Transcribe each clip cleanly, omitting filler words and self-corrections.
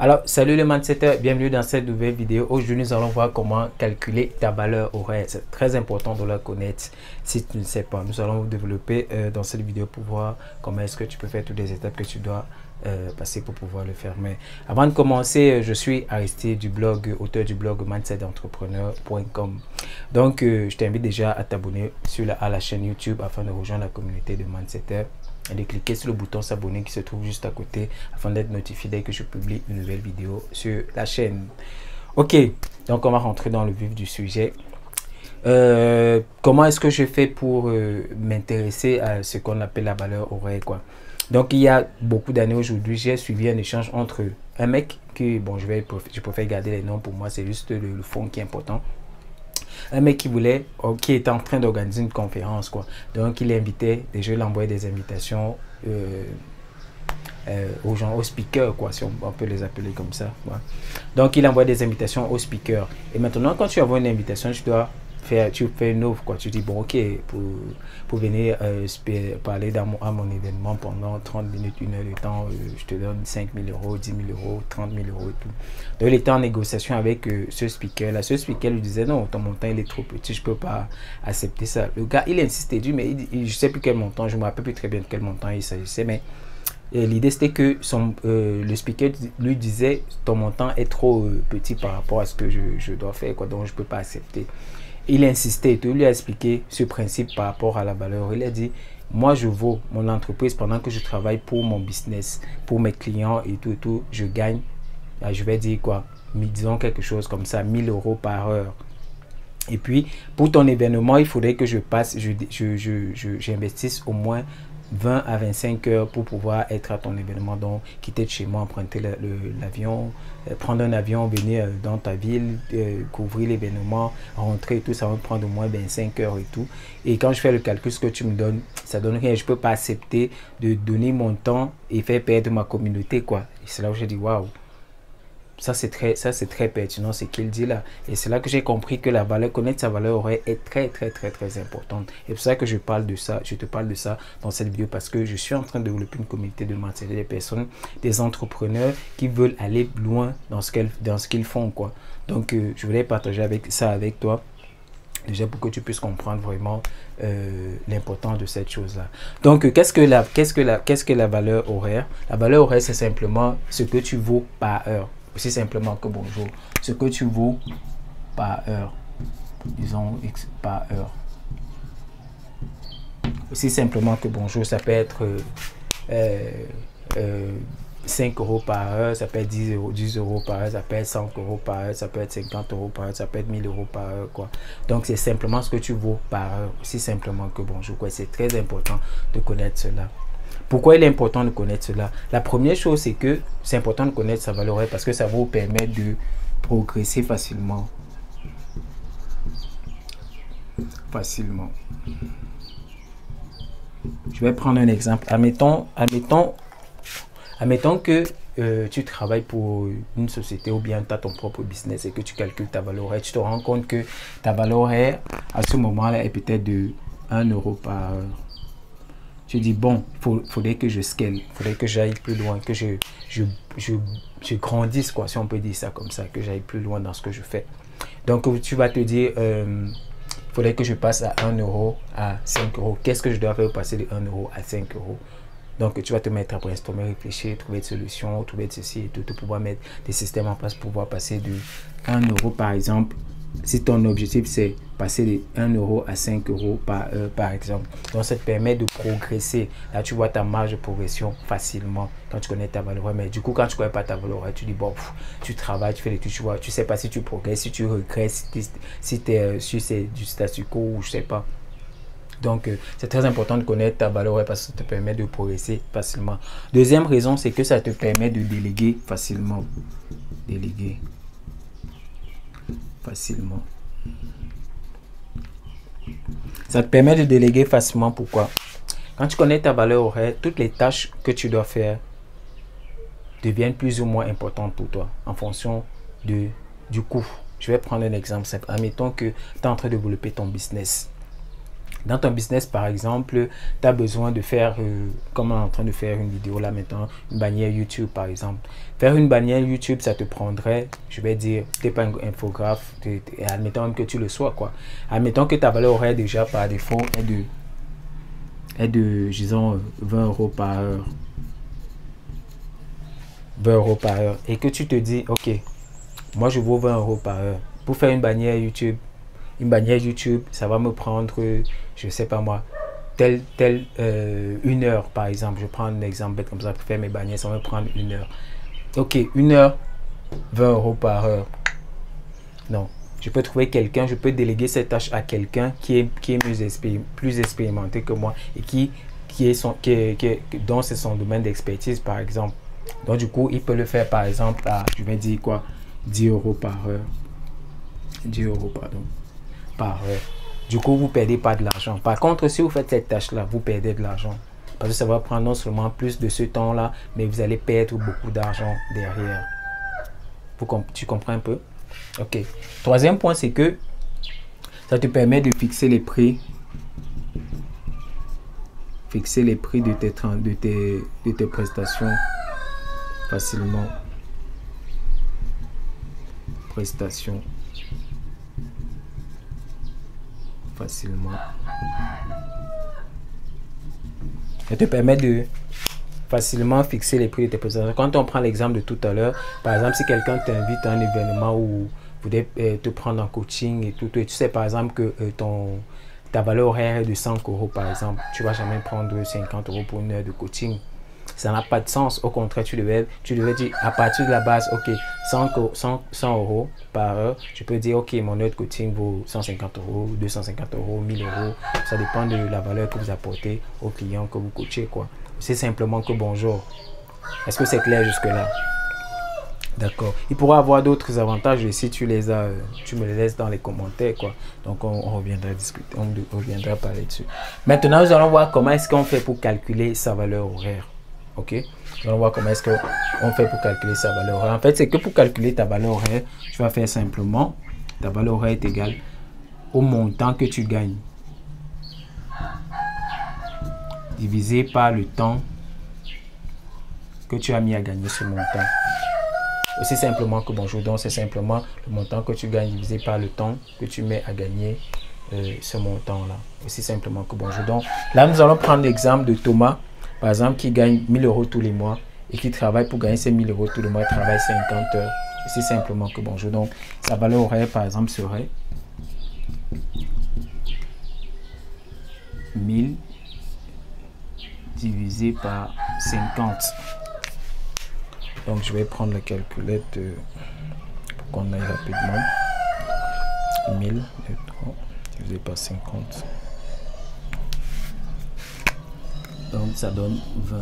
Alors, salut les mindsetters, bienvenue dans cette nouvelle vidéo. Aujourd'hui, nous allons voir comment calculer ta valeur horaire. C'est très important de la connaître si tu ne sais pas. Nous allons vous développer dans cette vidéo pour voir comment est-ce que tu peux faire toutes les étapes que tu dois passer pour pouvoir le faire. Mais avant de commencer, je suis Aristide du blog, auteur du blog mindsetentrepreneur.com. Donc, je t'invite déjà à t'abonner à la chaîne YouTube afin de rejoindre la communauté de mindsetters. Et de cliquer sur le bouton s'abonner qui se trouve juste à côté afin d'être notifié dès que je publie une nouvelle vidéo sur la chaîne. Ok, donc on va rentrer dans le vif du sujet. Comment est-ce que je fais pour m'intéresser à ce qu'on appelle la valeur horaire, quoi. Donc il y a beaucoup d'années aujourd'hui, j'ai suivi un échange entre un mec qui, bon, je préfère garder les noms pour moi, c'est juste le fond qui est important. Un mec qui était en train d'organiser une conférence, quoi. Donc il invitait, déjà il envoyait des invitations aux gens, aux speakers, quoi, si on peut les appeler comme ça, quoi. Donc il envoie des invitations aux speakers. Et maintenant, quand tu envoies une invitation, tu fais une offre, quoi. Tu dis, bon, ok, pour venir parler à mon événement pendant 30 minutes, 1 heure de temps, je te donne 5 000 euros, 10 000 euros, 30 000 euros et tout. Donc il était en négociation avec ce speaker-là. Ce speaker lui disait, non, ton montant, il est trop petit, je ne peux pas accepter ça. Le gars, il insistait, mais je ne sais plus quel montant, je ne me rappelle plus très bien de quel montant il s'agissait, mais l'idée c'était que le speaker lui disait, ton montant est trop petit par rapport à ce que je dois faire, quoi, donc je ne peux pas accepter. Il insistait et tout, il lui a expliqué ce principe par rapport à la valeur. Il a dit, moi je vaux mon entreprise pendant que je travaille pour mon business, pour mes clients et tout, je gagne, je vais dire quoi, disons quelque chose comme ça, 1 000 euros par heure. Et puis, pour ton événement, il faudrait que j'investisse au moins 20 à 25 heures pour pouvoir être à ton événement. Donc, quitter de chez moi, emprunter l'avion, prendre un avion, venir dans ta ville, couvrir l'événement, rentrer et tout, ça va me prendre au moins 25 heures et tout. Et quand je fais le calcul, ce que tu me donnes, ça donne rien. Je ne peux pas accepter de donner mon temps et faire perdre ma communauté, quoi. Et c'est là où j'ai dit, waouh. Ça, c'est très pertinent ce qu'il dit là. Et c'est là que j'ai compris que connaître sa valeur horaire est très importante. Et c'est pour ça que je te parle de ça dans cette vidéo, parce que je suis en train de développer une communauté de mentalité des personnes, des entrepreneurs qui veulent aller loin dans ce qu'ils font, quoi. Donc, je voulais partager ça avec toi. Déjà pour que tu puisses comprendre vraiment l'importance de cette chose-là. Donc, qu'est-ce que la valeur horaire? La valeur horaire, c'est simplement ce que tu vaux par heure. Aussi simplement que bonjour. Ce que tu vaux par heure. Disons X par heure. Aussi simplement que bonjour. Ça peut être 5 euros par heure, ça peut être 10 euros par heure, ça peut être 100 euros par heure, ça peut être 50 euros par heure, ça peut être 1000 euros par heure, quoi. Donc, c'est simplement ce que tu vaux par heure. Aussi simplement que bonjour, quoi. C'est très important de connaître cela. Pourquoi il est important de connaître cela? La première chose, c'est que c'est important de connaître sa valeur horaire parce que ça vous permet de progresser facilement. Je vais prendre un exemple. Admettons que tu travailles pour une société ou bien tu as ton propre business et que tu calcules ta valeur horaire. Tu te rends compte que ta valeur horaire à ce moment-là est peut-être de 1 euro par heure. Tu dis, bon, faudrait que je scale, il faudrait que j'aille plus loin, que je grandisse, quoi, si on peut dire ça comme ça, que j'aille plus loin dans ce que je fais. Donc, tu vas te dire, il faudrait que je passe à 1 euro à 5 euros. Qu'est-ce que je dois faire pour passer de 1 euro à 5 euros? Donc, tu vas te mettre à brainstormer, réfléchir, trouver des solutions, trouver de ceci et tout, pour pouvoir mettre des systèmes en place pour pouvoir passer de 1 euro, par exemple. Si ton objectif, c'est passer de 1 euro à 5 euros par heure, par exemple. Donc, ça te permet de progresser. Là, tu vois ta marge de progression facilement quand tu connais ta valeur. Mais du coup, quand tu ne connais pas ta valeur, tu dis, bon, tu travailles, tu fais les trucs, tu vois, tu ne sais pas si tu progresses, si tu regresses, si c'est du statu quo ou je ne sais pas. Donc, c'est très important de connaître ta valeur parce que ça te permet de progresser facilement. Deuxième raison, c'est que ça te permet de déléguer facilement. Déléguer facilement. Ça te permet de déléguer facilement. Pourquoi? Quand tu connais ta valeur horaire, toutes les tâches que tu dois faire deviennent plus ou moins importantes pour toi en fonction du coût. Je vais prendre un exemple simple. Admettons que tu es en train de développer ton business. Dans ton business, par exemple, tu as besoin de faire, comme on est en train de faire une vidéo là maintenant, une bannière YouTube par exemple. Faire une bannière YouTube, ça te prendrait, je vais dire, tu n'es pas un infographe, admettons même que tu le sois, quoi. Admettons que ta valeur horaire déjà par défaut est de disons, 20 € par heure. 20 € par heure. Et que tu te dis, ok, moi je vaux 20 € par heure. Pour faire une bannière YouTube, ça va me prendre, je sais pas moi, une heure par exemple. Je prends un exemple bête comme ça pour faire mes bannières, ça va me prendre une heure. Ok, une heure, 20 € par heure. Non, je peux trouver quelqu'un, je peux déléguer cette tâche à quelqu'un qui est plus expérimenté que moi et dont c'est son domaine d'expertise par exemple. Donc du coup, il peut le faire par exemple à, je vais dire quoi, 10 € par heure. 10 € pardon. Par heure. Du coup, vous ne perdez pas de l'argent. Par contre, si vous faites cette tâche-là, vous perdez de l'argent. Parce que ça va prendre non seulement plus de ce temps-là, mais vous allez perdre beaucoup d'argent derrière. Tu comprends un peu? Ok. Troisième point, c'est que ça te permet de fixer les prix. Fixer les prix de tes prestations facilement. Prestations. Facilement. Ça te permet de facilement fixer les prix de tes prestations. Quand on prend l'exemple de tout à l'heure, par exemple, si quelqu'un t'invite à un événement où vous devez te prendre en coaching et tout, et tu sais par exemple que ta valeur horaire est de 100 € par exemple, tu ne vas jamais prendre 50 € pour une heure de coaching. Ça n'a pas de sens. Au contraire, tu devais dire à partir de la base, ok, 100 € par heure, je peux dire, ok, mon heure de coaching vaut 150 €, 250 €, 1000 €. Ça dépend de la valeur que vous apportez aux clients que vous coachez, quoi. C'est simplement que bonjour. Est-ce que c'est clair jusque-là? D'accord. Il pourra avoir d'autres avantages et si tu les as, tu me les laisses dans les commentaires, quoi. Donc, on reviendra discuter, on reviendra parler dessus. Maintenant, nous allons voir comment est-ce qu'on fait pour calculer sa valeur horaire. Ok, on va voir comment est-ce qu'on fait pour calculer sa valeur horaire. En fait, c'est que pour calculer ta valeur horaire, tu vas faire simplement, ta valeur horaire est égale au montant que tu gagnes, divisé par le temps que tu as mis à gagner ce montant. Aussi simplement que bonjour, donc c'est simplement le montant que tu gagnes divisé par le temps que tu mets à gagner ce montant-là. Aussi simplement que bonjour. Donc là, nous allons prendre l'exemple de Thomas. Par exemple, qui gagne 1000 € tous les mois et qui travaille pour gagner ces 1000 € tous les mois, il travaille 50 heures. C'est simplement que bonjour. Donc, sa valeur horaire, par exemple, serait 1000 divisé par 50. Donc, je vais prendre la calculette pour qu'on aille rapidement. 1000 divisé par 50. Donc, ça donne 20.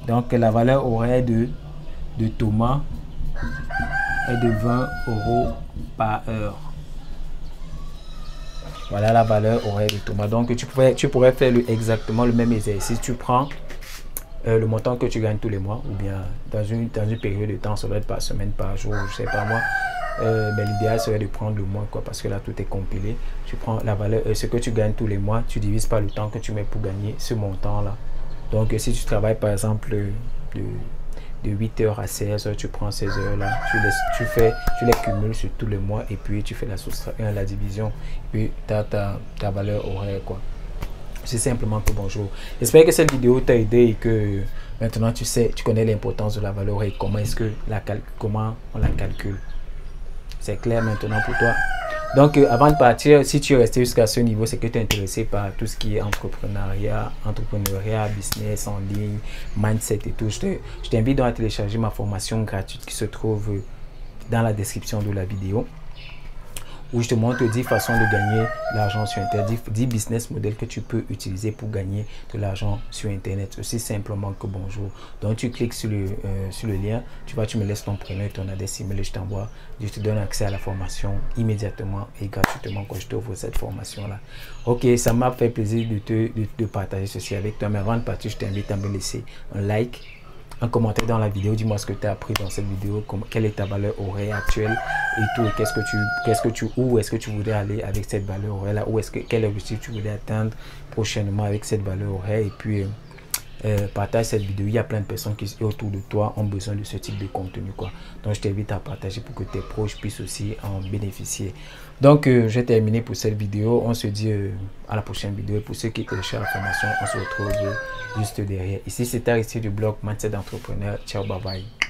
Donc, la valeur horaire de Thomas est de 20 € par heure. Voilà la valeur horaire de Thomas. Donc, tu pourrais faire exactement le même exercice. Tu prends le montant que tu gagnes tous les mois ou bien dans une période de temps, ça doit être par semaine, par jour, je sais pas moi. Mais l'idéal serait de prendre le mois, quoi, parce que là tout est compilé. Tu prends la valeur, ce que tu gagnes tous les mois, tu divises par le temps que tu mets pour gagner ce montant là. Donc si tu travailles par exemple de 8 heures à 16 heures, tu prends ces heures là, tu les cumules sur tous les mois et puis tu fais la division et puis tu as ta valeur horaire, quoi. C'est simplement que bonjour. J'espère que cette vidéo t'a aidé et que maintenant tu connais l'importance de la valeur et comment on la calcule. C'est clair maintenant pour toi. Donc, avant de partir, si tu es resté jusqu'à ce niveau, c'est que tu es intéressé par tout ce qui est entrepreneuriat, business en ligne, mindset et tout. Je t'invite donc à télécharger ma formation gratuite qui se trouve dans la description de la vidéo, où je te montre 10 façons de gagner de l'argent sur Internet, 10 business models que tu peux utiliser pour gagner de l'argent sur Internet, aussi simplement que bonjour. Donc tu cliques sur le lien, tu me laisses ton prénom et ton adresse email et je te donne accès à la formation immédiatement et gratuitement quand je t'offre cette formation-là. Ok, ça m'a fait plaisir de partager ceci avec toi, mais avant de partir, je t'invite à me laisser un like, un commentaire dans la vidéo. Dis-moi ce que tu as appris dans cette vidéo, quelle est ta valeur horaire actuelle et tout. Et où est-ce que tu voudrais aller avec cette valeur horaire là, quel objectif tu voudrais atteindre prochainement avec cette valeur horaire. Et puis partage cette vidéo. Il y a plein de personnes qui autour de toi ont besoin de ce type de contenu, quoi. Donc je t'invite à partager pour que tes proches puissent aussi en bénéficier. Donc j'ai terminé pour cette vidéo. On se dit à la prochaine vidéo. Et pour ceux qui téléchargent la formation, on se retrouve juste derrière. Ici c'était Aristide du blog Mindset d'entrepreneur. Ciao, bye bye.